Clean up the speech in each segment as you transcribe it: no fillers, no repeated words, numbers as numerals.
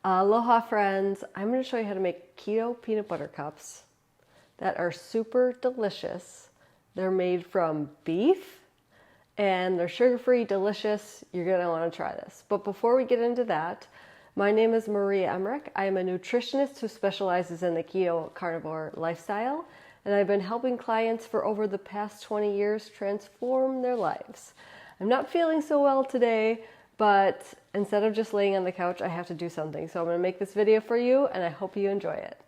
Aloha friends, I'm going to show you how to make keto peanut butter cups that are super delicious. They're made from beef and they're sugar-free, delicious. You're going to want to try this. But before we get into that, my name is Maria Emmerich. I am a nutritionist who specializes in the keto carnivore lifestyle, and I've been helping clients for over the past 20 years transform their lives. I'm not feeling so well today, but instead of just laying on the couch, I have to do something. So I'm going to make this video for you, and I hope you enjoy it.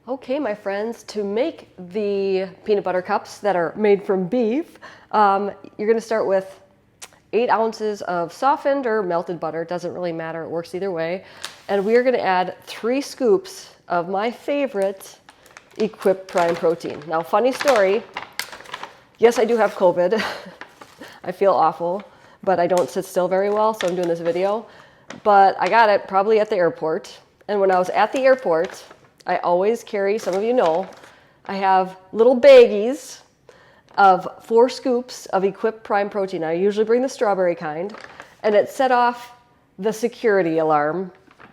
Okay, my friends, to make the peanut butter cups that are made from beef, you're going to start with 8 ounces of softened or melted butter. It doesn't really matter. It works either way. And we are going to add 3 scoops of my favorite Equip Prime protein. Now, funny story. Yes, I do have COVID. I feel awful, but I don't sit still very well, so I'm doing this video. But I got it probably at the airport. And when I was at the airport, I always carry, some of you know, I have little baggies of 4 scoops of Equip Prime protein. I usually bring the strawberry kind, and it set off the security alarm,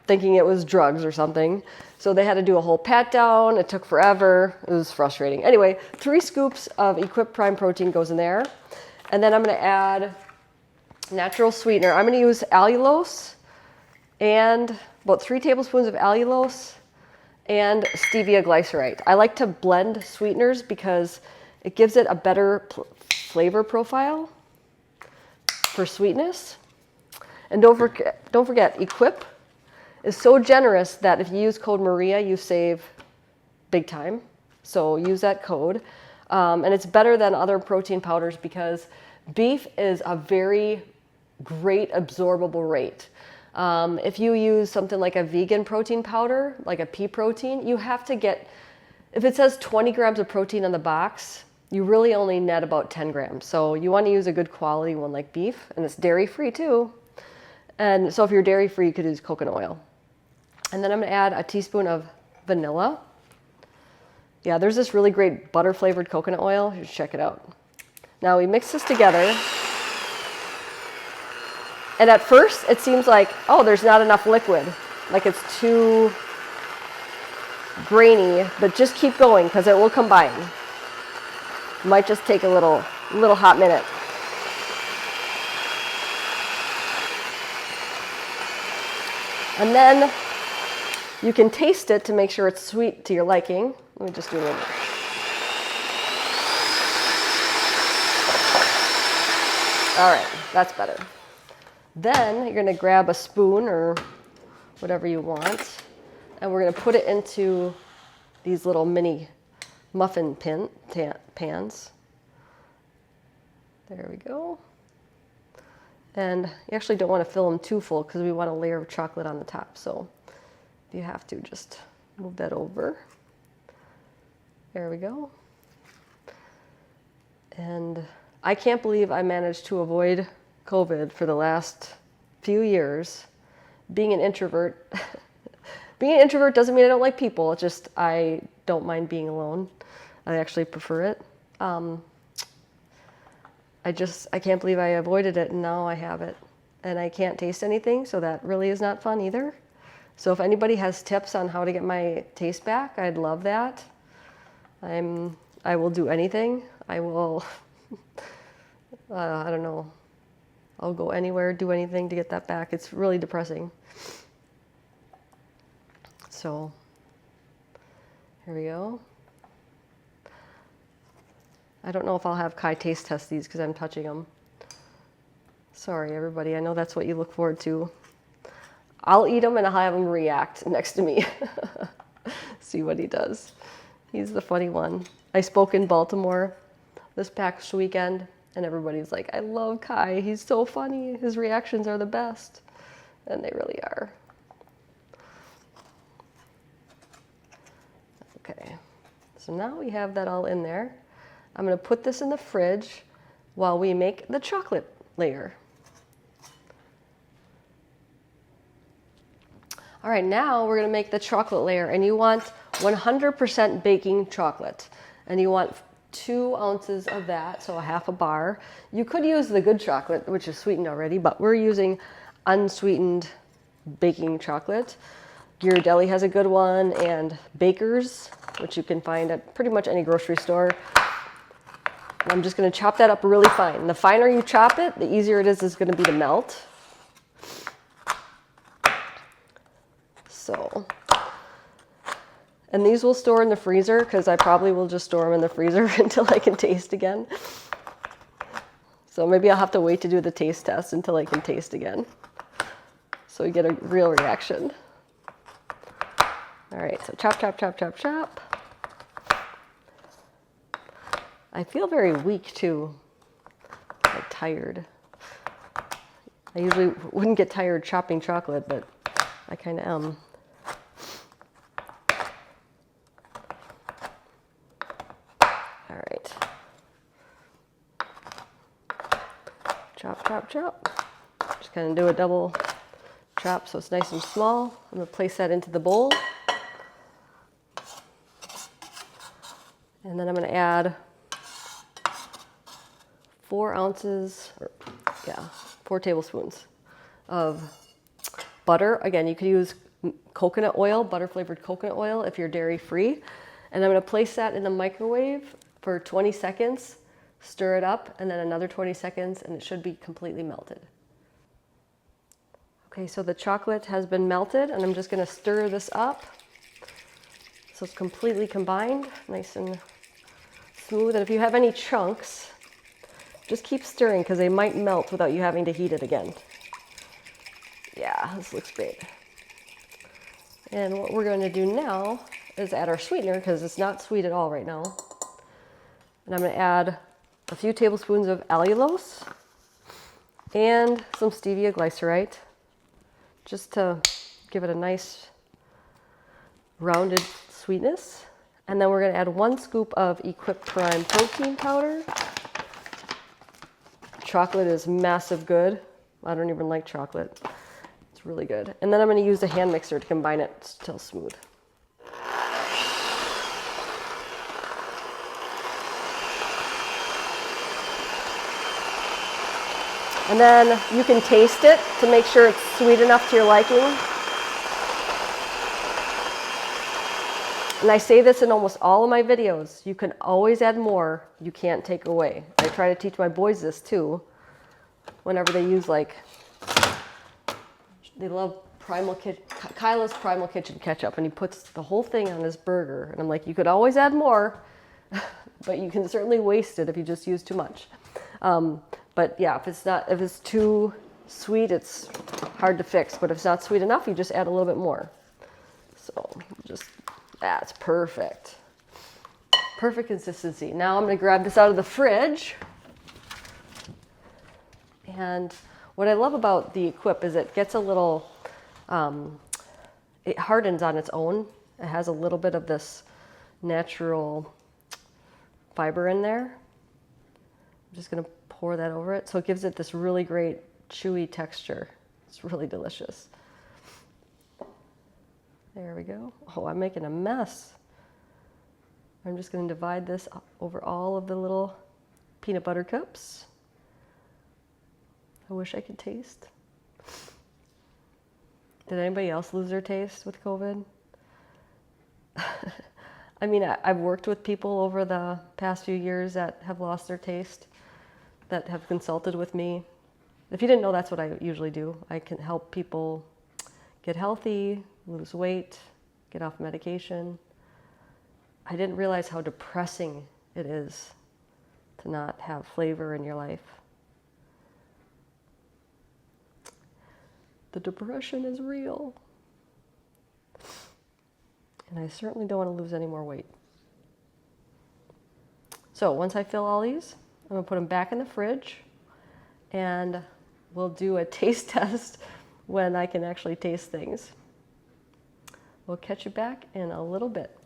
thinking it was drugs or something. So they had to do a whole pat down. It took forever. It was frustrating. Anyway, 3 scoops of Equip Prime protein goes in there. And then I'm going to add natural sweetener. I'm going to use allulose and about 3 tablespoons of allulose and stevia glycerite. I like to blend sweeteners because it gives it a better flavor profile for sweetness. And don't forget, Equip is so generous that if you use code Maria, you save big time. So use that code. And it's better than other protein powders because beef is a very great absorbable rate. If you use something like a vegan protein powder, like a pea protein, you have to get, if it says 20 grams of protein on the box, you really only net about 10 grams. So you want to use a good quality one like beef, and it's dairy-free too. And so if you're dairy-free, you could use coconut oil. And then I'm going to add a teaspoon of vanilla. Yeah, there's this really great butter-flavored coconut oil. You should check it out. Now we mix this together. And at first, it seems like, oh, there's not enough liquid. Like it's too grainy, but just keep going because it will combine. It might just take a little hot minute. And then you can taste it to make sure it's sweet to your liking. Let me just do a little bit. All right, that's better. Then you're going to grab a spoon or whatever you want, and we're going to put it into these little mini muffin pans. There we go. And you actually don't want to fill them too full because we want a layer of chocolate on the top. So if you have to, just move that over. There we go. And I can't believe I managed to avoid COVID for the last few years. Being an introvert, doesn't mean I don't like people. It's just I don't mind being alone. I actually prefer it. I can't believe I avoided it, and now I have it. And I can't taste anything, so that really is not fun either. So if anybody has tips on how to get my taste back, I'd love that. I will do anything. I will, I don't know. I'll go anywhere, do anything to get that back. It's really depressing. So, here we go. I don't know if I'll have Kai taste test these because I'm touching them. Sorry, everybody. I know that's what you look forward to. I'll eat them and I'll have him react next to me. See what he does. He's the funny one. I spoke in Baltimore this past weekend, and everybody's like, I love Kai. He's so funny. His reactions are the best. And they really are. Okay. So now we have that all in there. I'm going to put this in the fridge while we make the chocolate layer. All right, now we're going to make the chocolate layer, and you want 100% baking chocolate, and you want 2 ounces of that, so a half a bar. You could use the good chocolate, which is sweetened already, but we're using unsweetened baking chocolate. Ghirardelli has a good one, and Baker's, which you can find at pretty much any grocery store. And I'm just going to chop that up really fine. The finer you chop it, the easier it is going to be to melt. So, and these will store in the freezer because I probably will just store them in the freezer until I can taste again. So maybe I'll have to wait to do the taste test until I can taste again, so we get a real reaction. All right, so chop, chop, chop, chop, chop. I feel very weak too, like tired. I usually wouldn't get tired chopping chocolate, but I kind of am. All right. Chop, chop, chop. Just kind of do a double chop so it's nice and small. I'm going to place that into the bowl. And then I'm going to add 4 tablespoons of butter. Again, you could use coconut oil, butter-flavored coconut oil if you're dairy-free. And I'm going to place that in the microwave for 20 seconds, stir it up, and then another 20 seconds, and it should be completely melted. Okay, so the chocolate has been melted, and I'm just going to stir this up so it's completely combined, nice and smooth. And if you have any chunks, just keep stirring because they might melt without you having to heat it again. Yeah, this looks great. And what we're going to do now is add our sweetener because it's not sweet at all right now. And I'm going to add a few tablespoons of allulose and some stevia glycerite just to give it a nice rounded sweetness. And then we're going to add 1 scoop of Equip Prime protein powder. Chocolate is massive good. I don't even like chocolate. It's really good. And then I'm going to use a hand mixer to combine it till smooth. And then you can taste it to make sure it's sweet enough to your liking. And I say this in almost all of my videos. You can always add more. You can't take away. I try to teach my boys this too. Whenever they use they love Kyla's Primal Kitchen ketchup, and he puts the whole thing on his burger. And I'm like, you could always add more, but you can certainly waste it if you just use too much. But yeah, if it's too sweet, it's hard to fix. But if it's not sweet enough, you just add a little bit more. So that's perfect. Perfect consistency. Now I'm going to grab this out of the fridge. And what I love about the Equip is it gets a little, it hardens on its own. It has a little bit of this natural fiber in there. I'm just going to pour that over it. So it gives it this really great chewy texture. It's really delicious. There we go. Oh, I'm making a mess. I'm just going to divide this over all of the little peanut butter cups. I wish I could taste. Did anybody else lose their taste with COVID? I mean, I've worked with people over the past few years that have lost their taste, that have consulted with me. If you didn't know, that's what I usually do. I can help people get healthy, lose weight, get off medication. I didn't realize how depressing it is to not have flavor in your life. The depression is real. And I certainly don't want to lose any more weight. So once I fill all these, I'm going to put them back in the fridge, and we'll do a taste test when I can actually taste things. We'll catch you back in a little bit.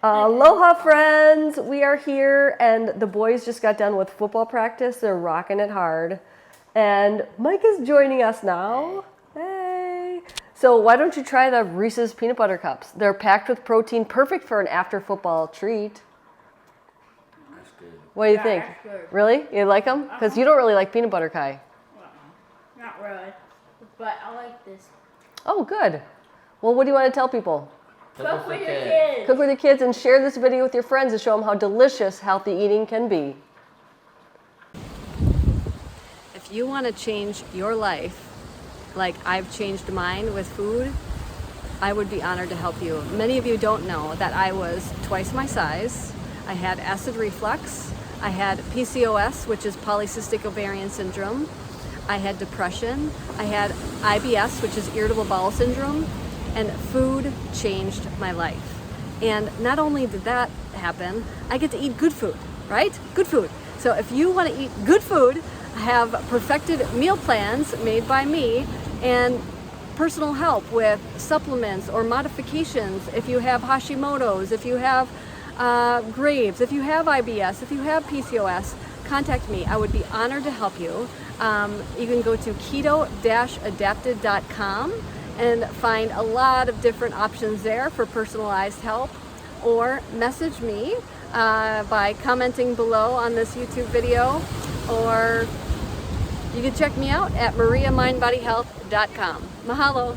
Aloha, friends! We are here, and the boys just got done with football practice. They're rocking it hard. And Micah's joining us now. Hey! So why don't you try the Reese's Peanut Butter Cups? They're packed with protein, perfect for an after-football treat. That's good. What do you think? That's good. Really? You like them? Because you don't really like peanut butter, Kai. Not really. But I like this. Oh, good. Well, what do you want to tell people? Cook with your kids. Cook with your kids and share this video with your friends to show them how delicious healthy eating can be. If you want to change your life like I've changed mine with food, I would be honored to help you. Many of you don't know that I was twice my size. I had acid reflux. I had PCOS, which is polycystic ovarian syndrome. I had depression. I had IBS, which is irritable bowel syndrome. And food changed my life. And not only did that happen, I get to eat good food, right? Good food. So if you want to eat good food, I have perfected meal plans made by me and personal help with supplements or modifications if you have Hashimoto's, if you have Graves, if you have IBS, if you have PCOS, contact me. I would be honored to help you. You can go to keto-adapted.com and find a lot of different options there for personalized help, or message me by commenting below on this YouTube video, or you can check me out at mariamindbodyhealth.com. Mahalo.